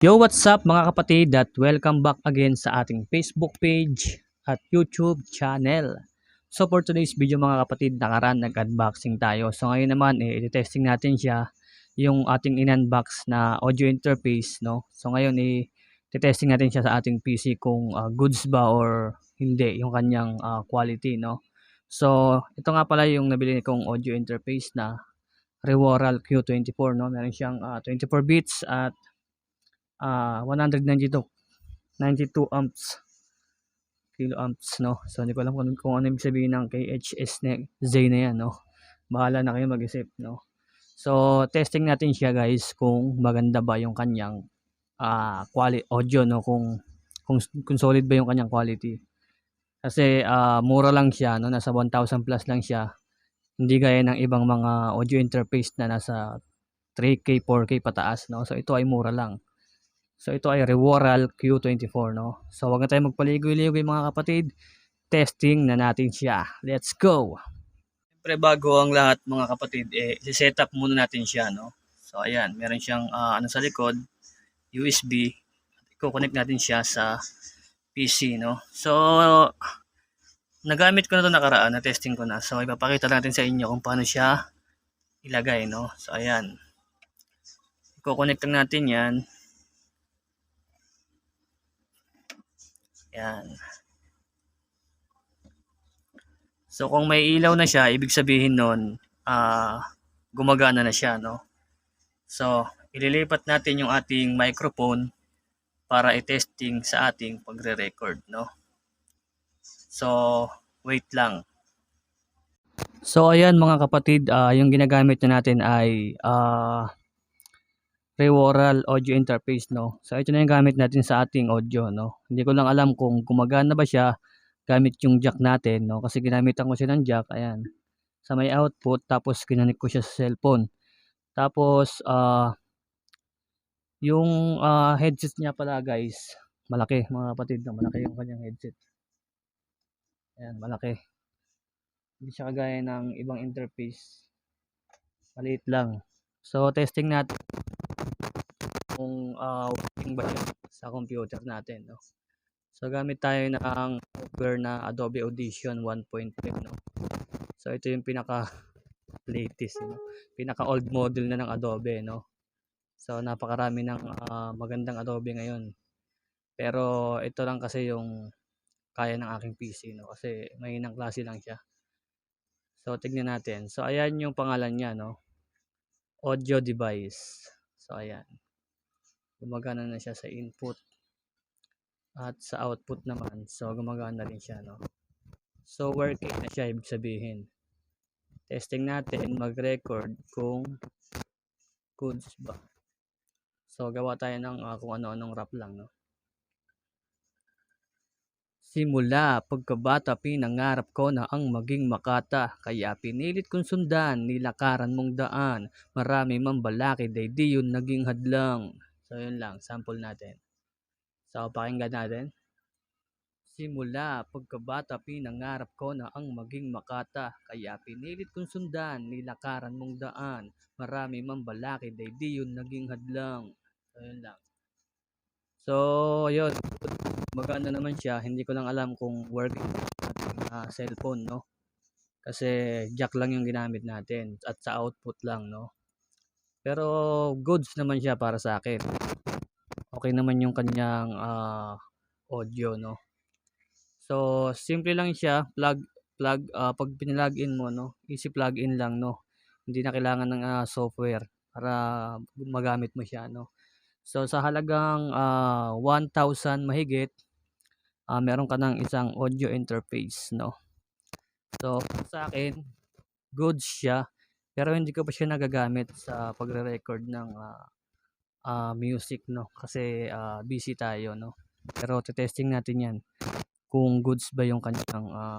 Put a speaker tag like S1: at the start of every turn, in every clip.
S1: Yo, what's up mga kapatid at welcome back again sa ating Facebook page at YouTube channel. So for today's video mga kapatid, nakaraan nag-unboxing tayo. So ngayon naman, i-testing natin siya, yung ating in-unbox na audio interface, no? So ngayon, i-testing natin siya sa ating PC kung goods ba or hindi, yung kanyang quality, no? So ito nga pala yung nabili kong audio interface na Reworal Q24, no? Meron siyang 24 bits at 192 amps kiloamps, no? So hindi ko alam kung ano ibig sabihin ng KHS na Z na yan, no? Bahala na kayo mag-isip, no? So testing natin siya guys kung maganda ba yung kanyang quality audio, no? Kung solid ba yung kanyang quality. Kasi mura lang siya, no? Nasa 1,000 plus lang siya. Hindi gaya ng ibang mga audio interface na nasa 3K, 4K pataas, no? So ito ay mura lang. So ito ay Reworal Q24, no? So wag na tayong magpaligoy-ligoy mga kapatid. Testing na natin siya. Let's go! Siyempre bago ang lahat mga kapatid, i-set up muna natin siya, no? So ayan, meron siyang ano sa likod, USB. I-connect natin siya sa PC, no? So nagamit ko na 'to nakaraan, na testing ko na. So ipapakita natin sa inyo kung paano siya ilagay, no? So ayan. I-connect lang natin 'yan. Yan. So kung may ilaw na siya, ibig sabihin nun, gumagana na siya, no? So, ililipat natin yung ating microphone para i-testing sa ating pagre-record, no? So, wait lang. So, ayan mga kapatid, yung ginagamit na natin ay Reworal audio interface, no? So, ito na yung gamit natin sa ating audio, no? Hindi ko lang alam kung gumagana ba siya gamit yung jack natin, no? Kasi ginamitan ko siya ng jack, ayan, sa may output, tapos kinanik ko siya sa cellphone. Tapos yung headset niya pala guys, malaki mga kapatid, no? Malaki yung kanyang headset. Ayan, malaki. Hindi siya kagaya ng ibang interface. Maliit lang. So testing natin kung working ba siya sa computer natin, no? So gamit tayo ng software na Adobe Audition 1.5, no? So ito yung pinaka latest, no? Pinaka old model na ng Adobe, no? So napakarami ng magandang Adobe ngayon. Pero ito lang kasi yung kaya ng aking PC, no? Kasi mahinang klase lang siya. So tignan natin. So ayan yung pangalan niya, no? Audio device. So ayan. Gumagana na siya sa input at sa output naman. So gumagana rin siya, no? So working na siya, ibig sabihin. Testing natin mag-record kung goods ba. So gawa tayo ng kung ano-anong rap lang, no? Simula pagkabata pinangarap ko na ang maging makata, kaya pinilit kong sundan nilakaran mong daan. Marami man balakid ay di yun naging hadlang. So yun lang, sample natin. So pakinggan natin. Simula pagkabata pinangarap ko na ang maging makata, kaya pinilit kong sundan nilakaran mong daan. Marami man balakid ay di yun naging hadlang. So yun lang. So yun, maganda naman siya. Hindi ko lang alam kung working ating cellphone, no? Kasi jack lang yung ginamit natin at sa output lang, no? Pero goods naman siya para sa akin. Okay naman yung kanyang audio, no? So simple lang siya, pag pinlog in mo, no? Easy plug in lang, no? Hindi na kailangan ng software para magamit mo siya, no? So sa halagang 1,000 mahigit, meron ka ng isang audio interface, no? So sa akin, goods siya, pero hindi ko pa siya nagagamit sa pagre-record ng music, no? Kasi busy tayo, no? Pero testing natin 'yan kung goods ba yung kanyang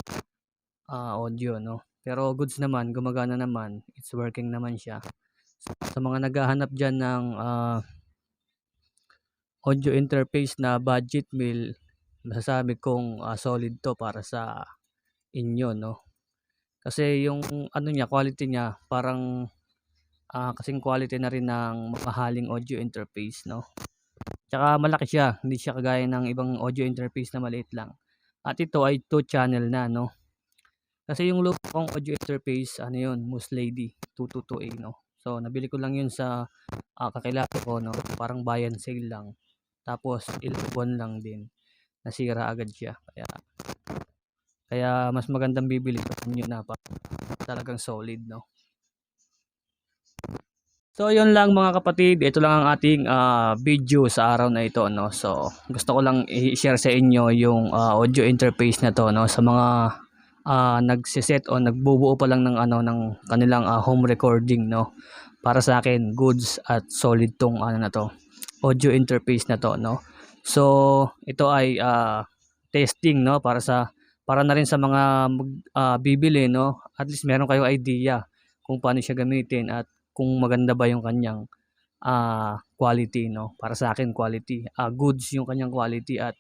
S1: audio, no? Pero goods naman, gumagana naman, it's working naman siya. Sa mga naghahanap diyan ng audio interface na budget meal, masasabi kong solid to para sa inyo, no? Kasi yung ano niya, quality niya parang kasing quality na rin ng mamahaling audio interface, no? Tsaka malaki siya, hindi siya kagaya ng ibang audio interface na maliit lang. At ito ay 2 channel na 'no. Kasi yung luma kong audio interface ano yun, Moose Lady 222A 'no. So nabili ko lang yun sa, kakilala ko 'no, parang buy and sale lang. Tapos ilang buwan lang din, nasira agad siya. Kaya kaya mas magandang bibili pa rin yun na talagang solid 'no. So yun lang mga kapatid, ito lang ang ating, video sa araw na ito 'no. So gusto ko lang i-share sa inyo yung, audio interface na 'to 'no, sa mga, nagse-set o nagbubuo pa lang ng ano, ng kanilang, home recording 'no. Para sa akin goods at solid 'tong ano na 'to, audio interface na 'to 'no. So ito ay, testing 'no, para na rin sa mga bibili 'no, at least meron kayong idea kung paano siya gamitin at kung maganda ba yung kanyang, quality 'no. Para sa akin quality, goods yung kanyang quality at,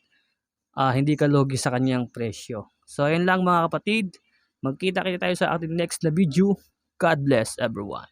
S1: hindi ka lugi sa kanyang presyo. So ayun lang mga kapatid, magkita-kita tayo sa ating next na video. God bless everyone.